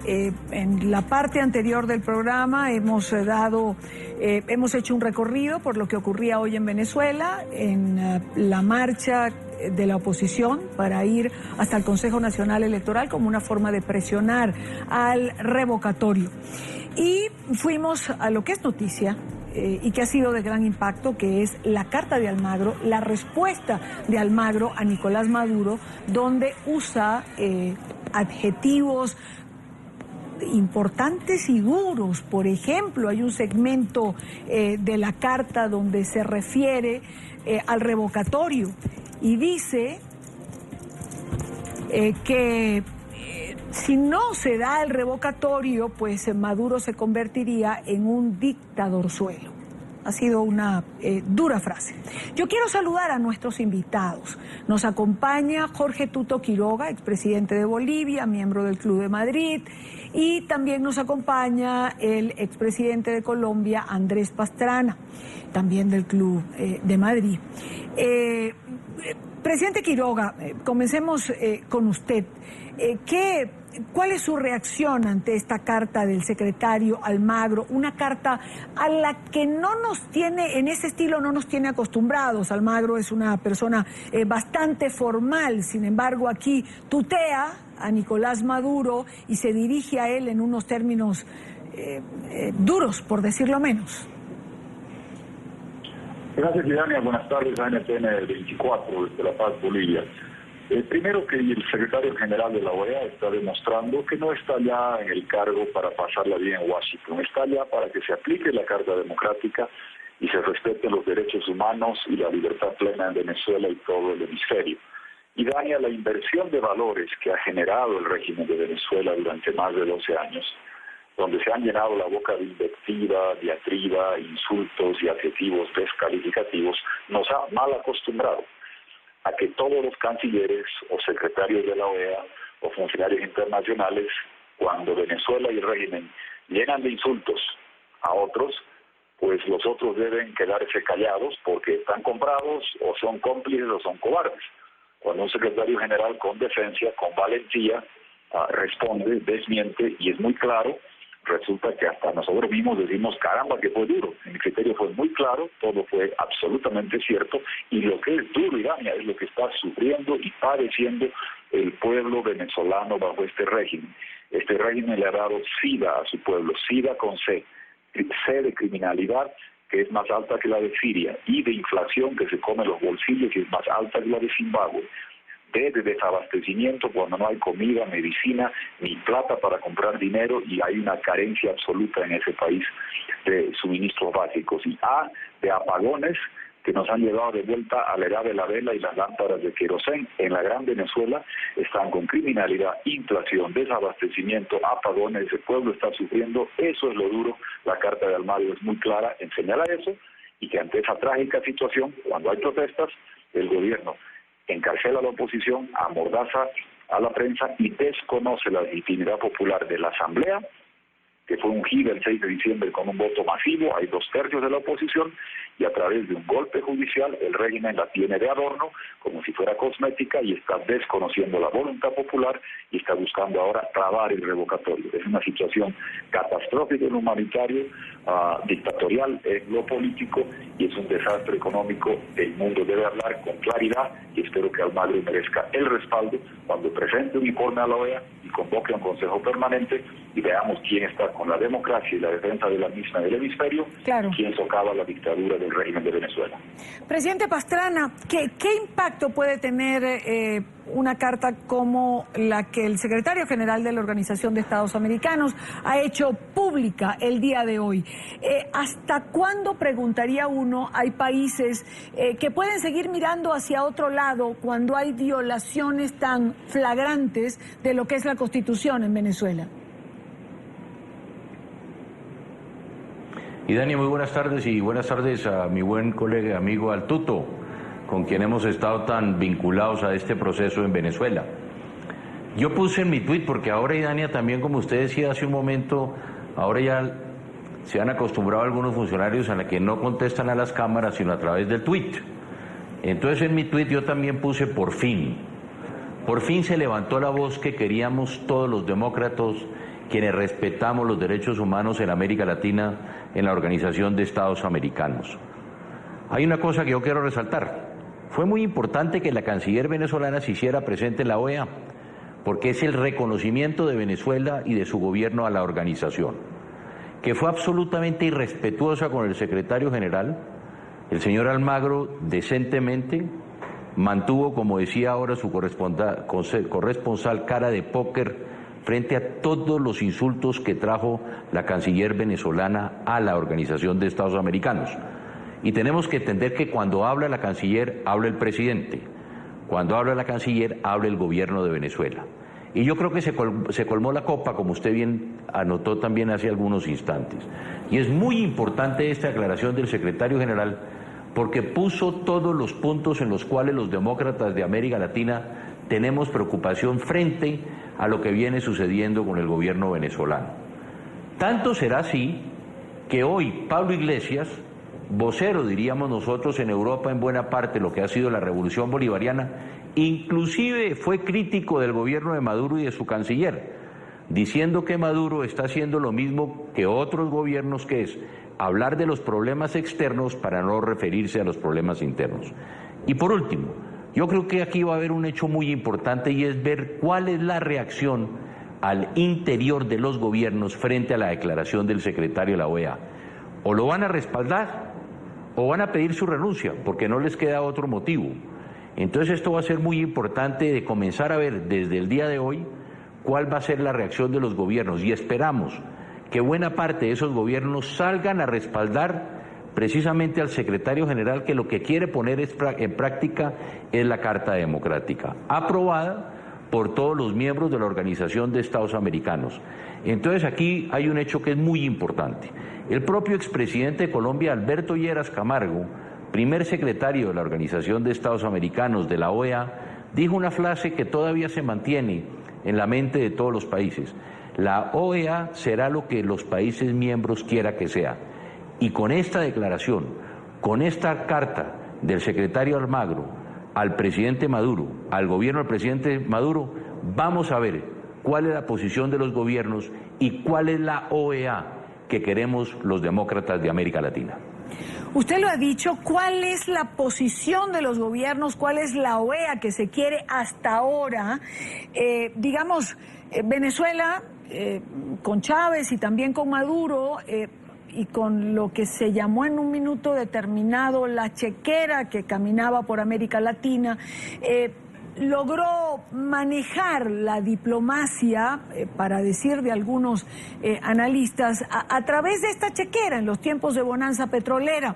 En la parte anterior del programa hemos hecho un recorrido por lo que ocurría hoy en Venezuela, en la marcha de la oposición para ir hasta el Consejo Nacional Electoral como una forma de presionar al revocatorio. Y fuimos a lo que es noticia y que ha sido de gran impacto, que es la carta de Almagro, la respuesta de Almagro a Nicolás Maduro, donde usa adjetivos importantes y duros. Por ejemplo, hay un segmento de la carta donde se refiere al revocatorio y dice que si no se da el revocatorio, pues Maduro se convertiría en un dictadorzuelo. Ha sido una dura frase. Yo quiero saludar a nuestros invitados. Nos acompaña Jorge Tuto Quiroga, expresidente de Bolivia, miembro del Club de Madrid, y también nos acompaña el expresidente de Colombia, Andrés Pastrana, también del Club de Madrid. Presidente Quiroga, comencemos con usted. ¿Cuál es su reacción ante esta carta del secretario Almagro? Una carta a la que no nos tiene, en ese estilo no nos tiene acostumbrados. Almagro es una persona bastante formal, sin embargo aquí tutea a Nicolás Maduro y se dirige a él en unos términos duros, por decirlo menos. Gracias, Idania. Buenas tardes, ANTN 24 desde La Paz, Bolivia. Primero, que el secretario general de la OEA está demostrando que no está ya en el cargo para pasarla bien en Washington, está ya para que se aplique la Carta Democrática y se respeten los derechos humanos y la libertad plena en Venezuela y todo el hemisferio. Y daña la inversión de valores que ha generado el régimen de Venezuela durante más de 12 años, donde se han llenado la boca de invectiva, diatriba, insultos y adjetivos descalificativos, nos ha mal acostumbrado a que todos los cancilleres o secretarios de la OEA o funcionarios internacionales, cuando Venezuela y el régimen llenan de insultos a otros, pues los otros deben quedarse callados porque están comprados o son cómplices o son cobardes. Cuando un secretario general con decencia, con valentía, responde, desmiente y es muy claro, resulta que hasta nosotros mismos decimos, caramba, que fue duro. El criterio fue muy claro, todo fue absolutamente cierto, y lo que es duro, Idania, es lo que está sufriendo y padeciendo el pueblo venezolano bajo este régimen. Este régimen le ha dado SIDA a su pueblo, SIDA con C de criminalidad, que es más alta que la de Siria, y de inflación que se come los bolsillos, que es más alta que la de Zimbabue, de desabastecimiento cuando no hay comida, medicina, ni plata para comprar dinero y hay una carencia absoluta en ese país de suministros básicos. Y de apagones que nos han llevado de vuelta a la edad de la vela y las lámparas de querosén. En la gran Venezuela están con criminalidad, inflación, desabastecimiento, apagones, el pueblo está sufriendo. Eso es lo duro. La carta de Almagro es muy clara en señalar eso y que ante esa trágica situación, cuando hay protestas, el gobierno encarcela a la oposición, amordaza a la prensa y desconoce la legitimidad popular de la Asamblea, que fue ungida el 6 de diciembre con un voto masivo, hay 2/3 de la oposición, y a través de un golpe judicial el régimen la tiene de adorno, como si fuera cosmética, y está desconociendo la voluntad popular y está buscando ahora trabar el revocatorio. Es una situación catastrófica en lo humanitario, dictatorial en lo político, y es un desastre económico. El mundo debe hablar con claridad y espero que Almagro merezca el respaldo cuando presente un informe a la OEA y convoque a un consejo permanente y veamos quién está con la democracia y la defensa de la misma del hemisferio, claro, y quién socava la dictadura del régimen de Venezuela. Presidente Pastrana, ¿qué impacto puede tener una carta como la que el secretario general de la Organización de Estados Americanos ha hecho pública el día de hoy? ¿Hasta cuándo, preguntaría uno, hay países que pueden seguir mirando hacia otro lado cuando hay violaciones tan flagrantes de lo que es la Constitución en Venezuela? Y Dani, muy buenas tardes, y buenas tardes a mi buen colega y amigo Al Tuto, con quien hemos estado tan vinculados a este proceso en Venezuela. Yo puse en mi tuit, porque ahora, Idania, también como usted decía hace un momento, ahora ya se han acostumbrado algunos funcionarios a la que no contestan a las cámaras, sino a través del tuit. Entonces en mi tuit yo también puse por fin se levantó la voz que queríamos todos los demócratas, quienes respetamos los derechos humanos en América Latina en la Organización de Estados Americanos. Hay una cosa que yo quiero resaltar. Fue muy importante que la canciller venezolana se hiciera presente en la OEA, porque es el reconocimiento de Venezuela y de su gobierno a la organización, que fue absolutamente irrespetuosa con el secretario general. El señor Almagro decentemente mantuvo, como decía ahora su corresponsal, cara de póker frente a todos los insultos que trajo la canciller venezolana a la Organización de Estados Americanos. Y tenemos que entender que cuando habla la canciller, habla el presidente. Cuando habla la canciller, habla el gobierno de Venezuela. Y yo creo que se colmó la copa, como usted bien anotó también hace algunos instantes. Y es muy importante esta aclaración del secretario general, porque puso todos los puntos en los cuales los demócratas de América Latina tenemos preocupación frente a lo que viene sucediendo con el gobierno venezolano. Tanto será así que hoy Pablo Iglesias, vocero, diríamos nosotros, en Europa en buena parte lo que ha sido la revolución bolivariana, inclusive fue crítico del gobierno de Maduro y de su canciller, diciendo que Maduro está haciendo lo mismo que otros gobiernos, que es hablar de los problemas externos para no referirse a los problemas internos. Y por último, yo creo que aquí va a haber un hecho muy importante, y es ver cuál es la reacción al interior de los gobiernos frente a la declaración del secretario de la OEA. O lo van a respaldar o van a pedir su renuncia, porque no les queda otro motivo. Entonces esto va a ser muy importante de comenzar a ver desde el día de hoy cuál va a ser la reacción de los gobiernos, y esperamos que buena parte de esos gobiernos salgan a respaldar precisamente al secretario general, que lo que quiere poner en práctica es la Carta Democrática, aprobada por todos los miembros de la Organización de Estados Americanos. Entonces aquí hay un hecho que es muy importante. El propio expresidente de Colombia, Alberto Lleras Camargo, primer secretario de la Organización de Estados Americanos, de la OEA, dijo una frase que todavía se mantiene en la mente de todos los países: la OEA será lo que los países miembros quiera que sea. Y con esta declaración, con esta carta del secretario Almagro al presidente Maduro, al gobierno del presidente Maduro, vamos a ver cuál es la posición de los gobiernos y cuál es la OEA que queremos los demócratas de América Latina. Usted lo ha dicho, ¿cuál es la posición de los gobiernos? ¿Cuál es la OEA que se quiere hasta ahora? Venezuela, con Chávez y también con Maduro, y con lo que se llamó en un minuto determinado la chequera que caminaba por América Latina, logró manejar la diplomacia, para decir de algunos analistas, a través de esta chequera en los tiempos de bonanza petrolera.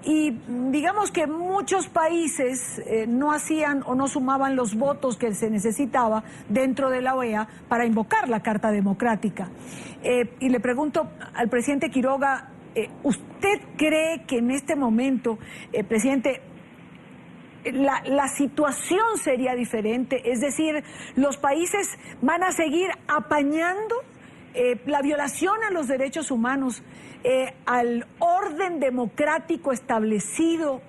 Y digamos que muchos países no hacían o no sumaban los votos que se necesitaba dentro de la OEA para invocar la Carta Democrática. Y le pregunto al presidente Quiroga, ¿usted cree que en este momento, presidente, la situación sería diferente? Es decir, ¿los países van a seguir apañando la violación a los derechos humanos, al orden democrático establecido,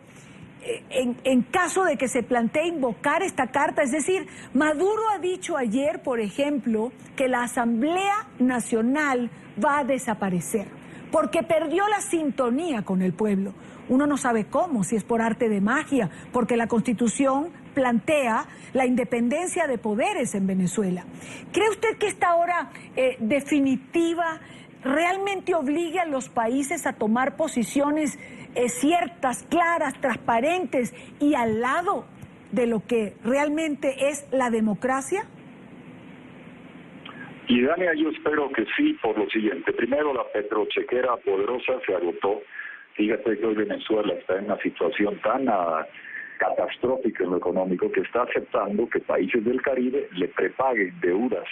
en caso de que se plantee invocar esta carta? Es decir, Maduro ha dicho ayer, por ejemplo, que la Asamblea Nacional va a desaparecer porque perdió la sintonía con el pueblo. Uno no sabe cómo, si es por arte de magia, porque la Constitución plantea la independencia de poderes en Venezuela. ¿Cree usted que esta hora definitiva realmente obligue a los países a tomar posiciones ciertas, claras, transparentes y al lado de lo que realmente es la democracia? Y Dania, yo espero que sí, por lo siguiente. Primero, la petrochequera poderosa se agotó. Fíjate que hoy Venezuela está en una situación tan catastrófica en lo económico que está aceptando que países del Caribe le prepaguen deudas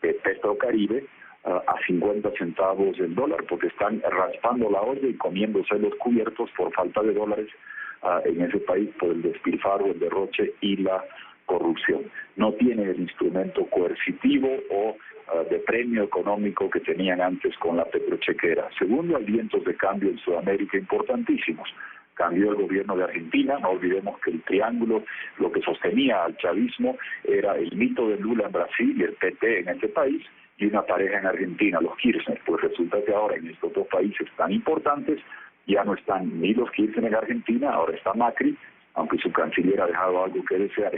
de Petrocaribe a 50 centavos el dólar, porque están raspando la olla y comiéndose los cubiertos por falta de dólares en ese país por el despilfarro, el derroche y la corrupción. No tienen el instrumento coercitivo o de premio económico que tenían antes con la petrochequera. Segundo, hay vientos de cambio en Sudamérica importantísimos. Cambió el gobierno de Argentina, no olvidemos que el triángulo, lo que sostenía al chavismo, era el mito de Lula en Brasil y el PT en este país, y una pareja en Argentina, los Kirchner. Pues resulta que ahora en estos dos países tan importantes ya no están ni los Kirchner en Argentina, ahora está Macri, aunque su canciller ha dejado algo que desear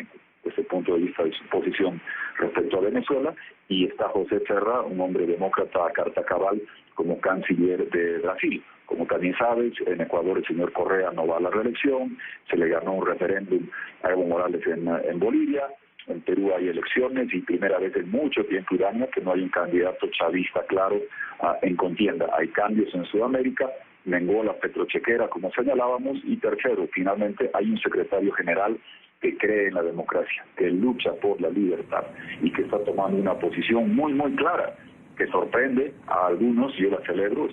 desde el punto de vista de su posición respecto a Venezuela, y está José Serra, un hombre demócrata a carta cabal, como canciller de Brasil. Como también sabes, en Ecuador el señor Correa no va a la reelección, se le ganó un referéndum a Evo Morales en Bolivia, en Perú hay elecciones y primera vez en mucho tiempo, Irania, que no hay un candidato chavista claro en contienda. Hay cambios en Sudamérica, menguó la petrochequera, como señalábamos, y tercero, finalmente hay un secretario general que cree en la democracia, que lucha por la libertad y que está tomando una posición muy, muy clara, que sorprende a algunos, yo la celebro.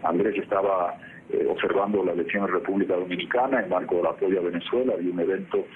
Andrés estaba observando la elección en República Dominicana en marco del apoyo a Venezuela, había un evento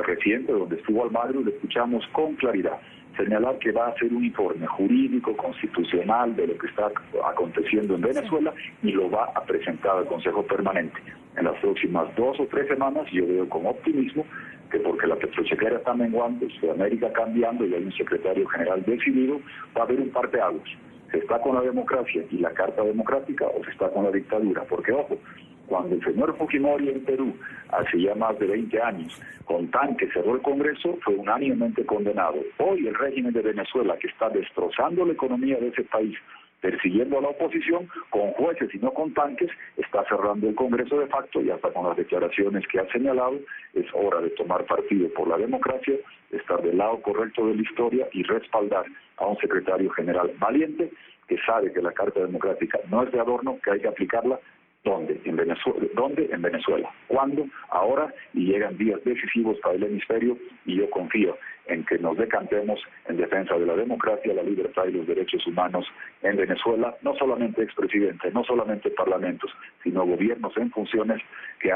reciente donde estuvo Almagro y le escuchamos con claridad señalar que va a hacer un informe jurídico, constitucional de lo que está aconteciendo en Venezuela y lo va a presentar al Consejo Permanente. En las próximas 2 o 3 semanas yo veo con optimismo que porque la petrochequera está menguando, Sudamérica cambiando y hay un secretario general decidido, va a haber un parteaguas. ¿Se está con la democracia y la Carta Democrática o se está con la dictadura? Porque, ojo, cuando el señor Fujimori en Perú, hace ya más de 20 años, con tanques cerró el Congreso, fue unánimemente condenado. Hoy el régimen de Venezuela, que está destrozando la economía de ese país, persiguiendo a la oposición, con jueces y no con tanques, está cerrando el Congreso de facto y hasta con las declaraciones que ha señalado, es hora de tomar partido por la democracia, estar del lado correcto de la historia y respaldar a un secretario general valiente que sabe que la Carta Democrática no es de adorno, que hay que aplicarla. ¿Dónde? En Venezuela. ¿Dónde? En Venezuela. ¿Cuándo? Ahora, y llegan días decisivos para el hemisferio y yo confío en que nos decantemos en defensa de la democracia, la libertad y los derechos humanos en Venezuela, no solamente expresidentes, no solamente parlamentos, sino gobiernos en funciones que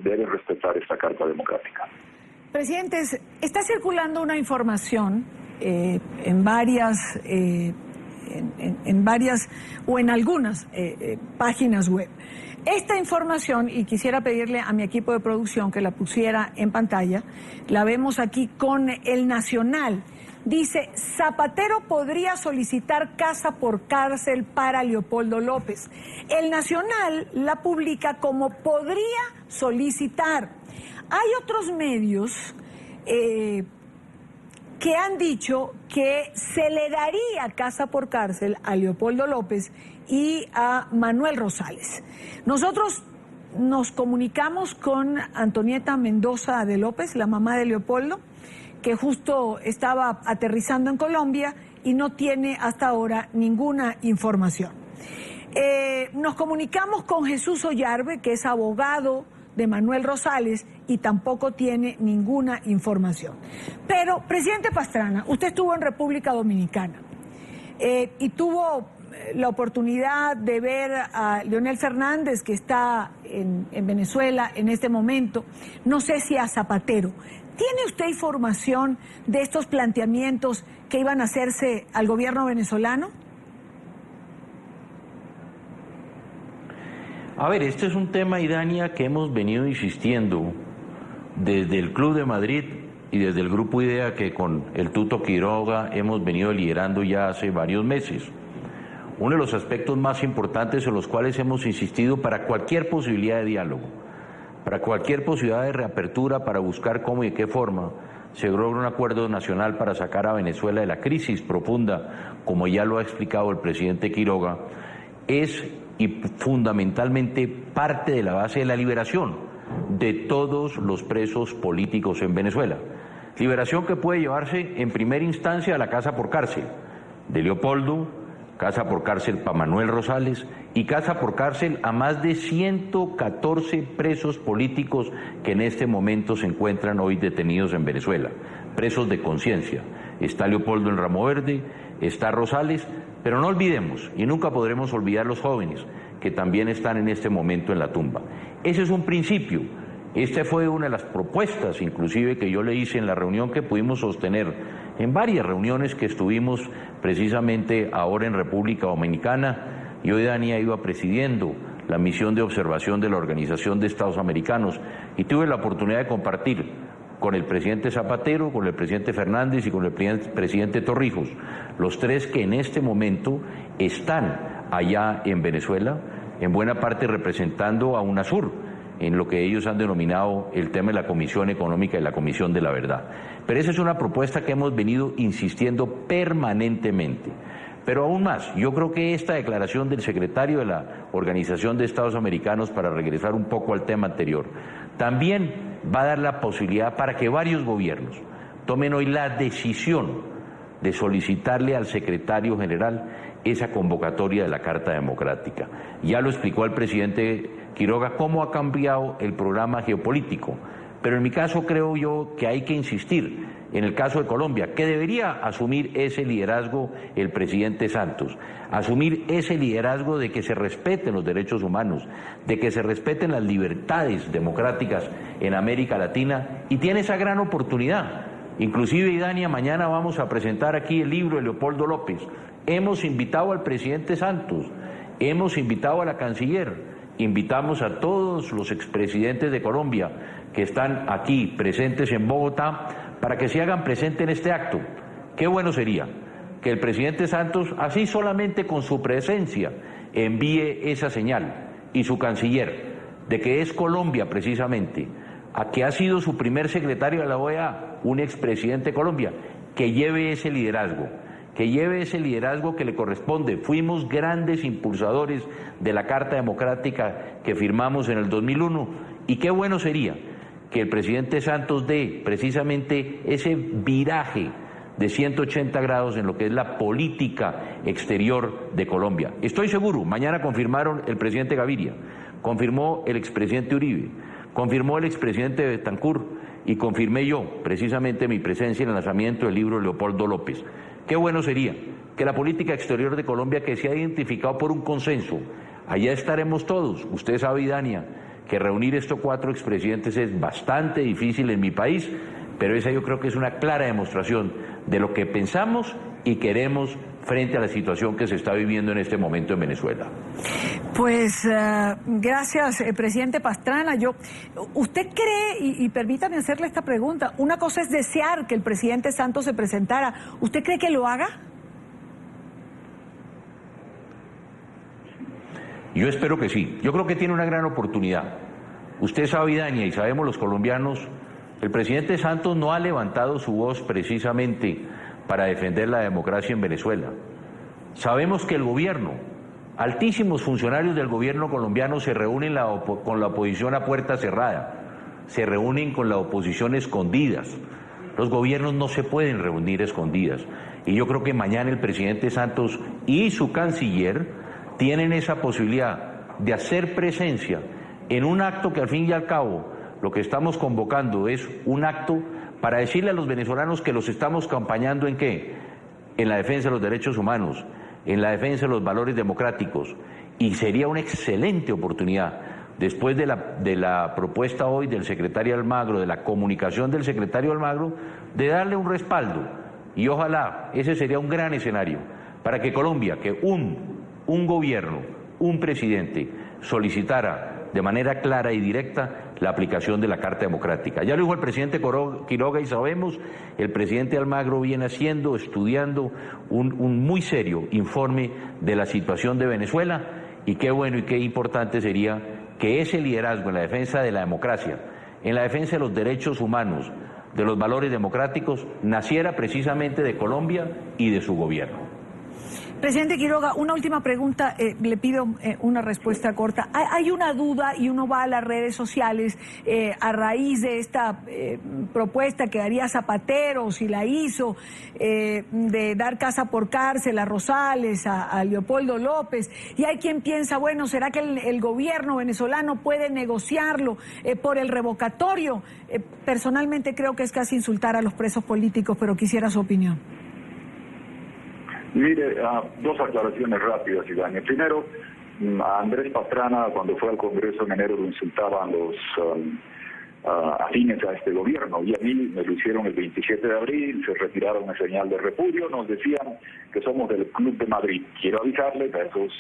deben respetar esta Carta Democrática. Presidentes, está circulando una información en varias o en algunas páginas web. Esta información, y quisiera pedirle a mi equipo de producción que la pusiera en pantalla, la vemos aquí con El Nacional. Dice, Zapatero podría solicitar casa por cárcel para Leopoldo López. El Nacional la publica como podría solicitar. Hay otros medios que han dicho que se le daría casa por cárcel a Leopoldo López y a Manuel Rosales. Nosotros nos comunicamos con Antonieta Mendoza de López, la mamá de Leopoldo, que justo estaba aterrizando en Colombia y no tiene hasta ahora ninguna información. Nos comunicamos con Jesús Ollarbe, que es abogado de Manuel Rosales, y tampoco tiene ninguna información. Pero, presidente Pastrana, usted estuvo en República Dominicana y tuvo la oportunidad de ver a Leonel Fernández, que está en Venezuela en este momento, no sé si a Zapatero. ¿Tiene usted información de estos planteamientos que iban a hacerse al gobierno venezolano? A ver, este es un tema, Idania, que hemos venido insistiendo desde el Club de Madrid y desde el Grupo IDEA, que con el Tuto Quiroga hemos venido liderando ya hace varios meses. Uno de los aspectos más importantes en los cuales hemos insistido para cualquier posibilidad de diálogo, para cualquier posibilidad de reapertura, para buscar cómo y de qué forma se logra un acuerdo nacional para sacar a Venezuela de la crisis profunda, como ya lo ha explicado el presidente Quiroga, es y fundamentalmente parte de la base de la liberación de todos los presos políticos en Venezuela. Liberación que puede llevarse en primera instancia a la casa por cárcel de Leopoldo, casa por cárcel para Manuel Rosales y casa por cárcel a más de 114 presos políticos que en este momento se encuentran hoy detenidos en Venezuela, presos de conciencia. Está Leopoldo en Ramo Verde, está Rosales, pero no olvidemos, y nunca podremos olvidar los jóvenes que también están en este momento en la tumba. Ese es un principio. Esta fue una de las propuestas, inclusive, que yo le hice en la reunión que pudimos sostener, en varias reuniones que estuvimos precisamente ahora en República Dominicana. Yo y Dania iba presidiendo la misión de observación de la Organización de Estados Americanos y tuve la oportunidad de compartir con el presidente Zapatero, con el presidente Fernández y con el presidente Torrijos, los tres que en este momento están allá en Venezuela, en buena parte representando a UNASUR, en lo que ellos han denominado el tema de la Comisión Económica y la Comisión de la Verdad. Pero esa es una propuesta que hemos venido insistiendo permanentemente. Pero aún más, yo creo que esta declaración del secretario de la Organización de Estados Americanos, para regresar un poco al tema anterior, también va a dar la posibilidad para que varios gobiernos tomen hoy la decisión de solicitarle al secretario general esa convocatoria de la Carta Democrática. Ya lo explicó el presidente Quiroga cómo ha cambiado el programa geopolítico, pero en mi caso creo yo que hay que insistir, en el caso de Colombia, que debería asumir ese liderazgo el presidente Santos, asumir ese liderazgo de que se respeten los derechos humanos, de que se respeten las libertades democráticas en América Latina, y tiene esa gran oportunidad. Inclusive, Idania, mañana vamos a presentar aquí el libro de Leopoldo López. Hemos invitado al presidente Santos, hemos invitado a la canciller, invitamos a todos los expresidentes de Colombia que están aquí presentes en Bogotá para que se hagan presentes en este acto. Qué bueno sería que el presidente Santos, así solamente con su presencia, envíe esa señal, y su canciller, de que es Colombia precisamente, a que ha sido su primer secretario de la OEA, un expresidente de Colombia, que lleve ese liderazgo, que le corresponde. Fuimos grandes impulsadores de la Carta Democrática que firmamos en el 2001, y qué bueno sería que el presidente Santos dé precisamente ese viraje de 180 grados en lo que es la política exterior de Colombia. Estoy seguro, mañana confirmaron el presidente Gaviria, confirmó el expresidente Uribe, confirmó el expresidente Betancourt, y confirmé yo precisamente mi presencia en el lanzamiento del libro de Leopoldo López. Qué bueno sería que la política exterior de Colombia, que se ha identificado por un consenso, allá estaremos todos. Usted sabe, Idania, que reunir estos 4 expresidentes es bastante difícil en mi país, pero esa yo creo que es una clara demostración de lo que pensamos y queremos frente a la situación que se está viviendo en este momento en Venezuela. Pues gracias, presidente Pastrana. ¿Usted cree, y permítame hacerle esta pregunta, una cosa es desear que el presidente Santos se presentara, ¿usted cree que lo haga? Yo espero que sí. Yo creo que tiene una gran oportunidad. Usted sabe, Idania, y sabemos los colombianos, el presidente Santos no ha levantado su voz precisamente para defender la democracia en Venezuela. Sabemos que el gobierno, altísimos funcionarios del gobierno colombiano se reúnen con la oposición a puerta cerrada, se reúnen con la oposición escondidas. Los gobiernos no se pueden reunir escondidas. Y yo creo que mañana el presidente Santos y su canciller tienen esa posibilidad de hacer presencia en un acto que al fin y al cabo lo que estamos convocando es un acto para decirle a los venezolanos que los estamos acompañando ¿en qué? En la defensa de los derechos humanos, en la defensa de los valores democráticos, y sería una excelente oportunidad, después de la propuesta hoy del secretario Almagro, de la comunicación del secretario Almagro, de darle un respaldo, y ojalá ese sería un gran escenario para que Colombia, que un gobierno, un presidente solicitara de manera clara y directa la aplicación de la Carta Democrática. Ya lo dijo el presidente Quiroga, y sabemos, el presidente Almagro viene estudiando un muy serio informe de la situación de Venezuela, y qué bueno y qué importante sería que ese liderazgo en la defensa de la democracia, en la defensa de los derechos humanos, de los valores democráticos, naciera precisamente de Colombia y de su gobierno. Presidente Quiroga, una última pregunta, le pido una respuesta corta. Hay una duda, y uno va a las redes sociales a raíz de esta propuesta que haría Zapatero, si la hizo, de dar casa por cárcel a Rosales, a Leopoldo López, y hay quien piensa, bueno, ¿será que el gobierno venezolano puede negociarlo por el revocatorio? Personalmente creo que es casi insultar a los presos políticos, pero quisiera su opinión. Mire, 2 aclaraciones rápidas, Idania. Primero, a Andrés Pastrana, cuando fue al Congreso en enero, lo insultaban los afines a este gobierno, y a mí me lo hicieron el 27 de abril, se retiraron en señal de repudio, nos decían que somos del Club de Madrid. Quiero avisarles a esos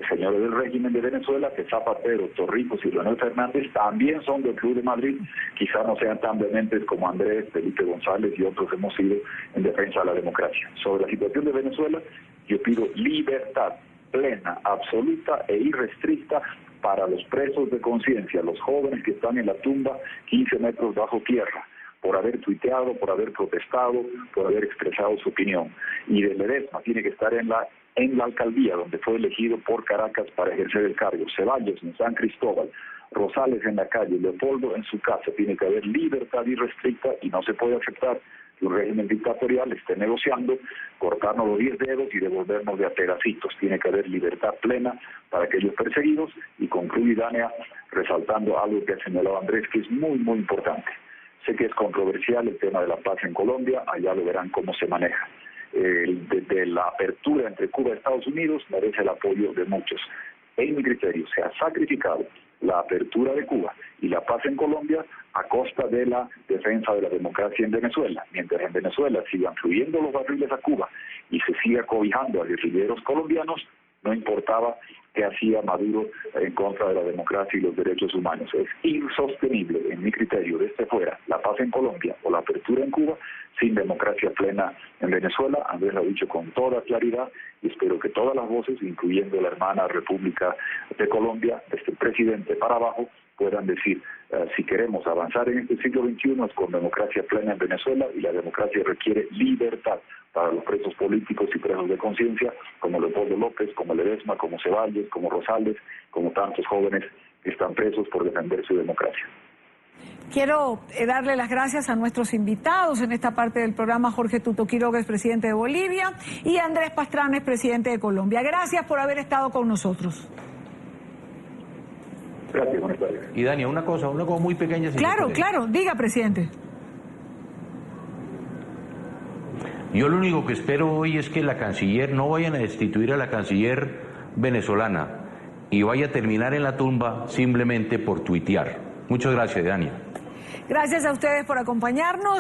señores del régimen de Venezuela, que Zapatero, Torrijos y Leonel Fernández también son del Club de Madrid, quizá no sean tan vehementes como Andrés, Felipe González y otros hemos sido en defensa de la democracia. Sobre la situación de Venezuela, yo pido libertad plena, absoluta e irrestricta para los presos de conciencia, los jóvenes que están en la tumba 15 metros bajo tierra, por haber tuiteado, por haber protestado, por haber expresado su opinión. Y de Ledesma tiene que estar en la alcaldía, donde fue elegido por Caracas para ejercer el cargo. Ceballos en San Cristóbal, Rosales en la calle, Leopoldo en su casa. Tiene que haber libertad irrestricta y no se puede aceptar que un régimen dictatorial esté negociando cortarnos los 10 dedos y devolvernos de a pedacitos. Tiene que haber libertad plena para aquellos perseguidos. Y concluye Dania resaltando algo que ha señalado Andrés, que es muy, muy importante. Sé que es controversial el tema de la paz en Colombia, allá lo verán cómo se maneja. Desde la apertura entre Cuba y Estados Unidos merece el apoyo de muchos. En mi criterio se ha sacrificado la apertura de Cuba y la paz en Colombia a costa de la defensa de la democracia en Venezuela. Mientras en Venezuela sigan fluyendo los barriles a Cuba y se siga cobijando a guerrilleros colombianos, no importaba qué hacía Maduro en contra de la democracia y los derechos humanos. Es insostenible, en mi criterio, desde fuera, la paz en Colombia o la apertura en Cuba sin democracia plena en Venezuela. Andrés lo ha dicho con toda claridad y espero que todas las voces, incluyendo la hermana República de Colombia, desde el presidente para abajo, puedan decir, si queremos avanzar en este siglo XXI es con democracia plena en Venezuela, y la democracia requiere libertad para los presos políticos y presos de conciencia, como Leopoldo López, como Ledesma, como Ceballos, como Rosales, como tantos jóvenes que están presos por defender su democracia. Quiero darle las gracias a nuestros invitados en esta parte del programa: Jorge Tuto Quiroga, es presidente de Bolivia, y Andrés Pastrana, es presidente de Colombia. Gracias por haber estado con nosotros. Gracias, buenas tardes. Y Dania, una cosa muy pequeña. Claro, diga, presidente. Yo lo único que espero hoy es que la canciller, no vayan a destituir a la canciller venezolana y vaya a terminar en la tumba simplemente por tuitear. Muchas gracias, Dania. Gracias a ustedes por acompañarnos.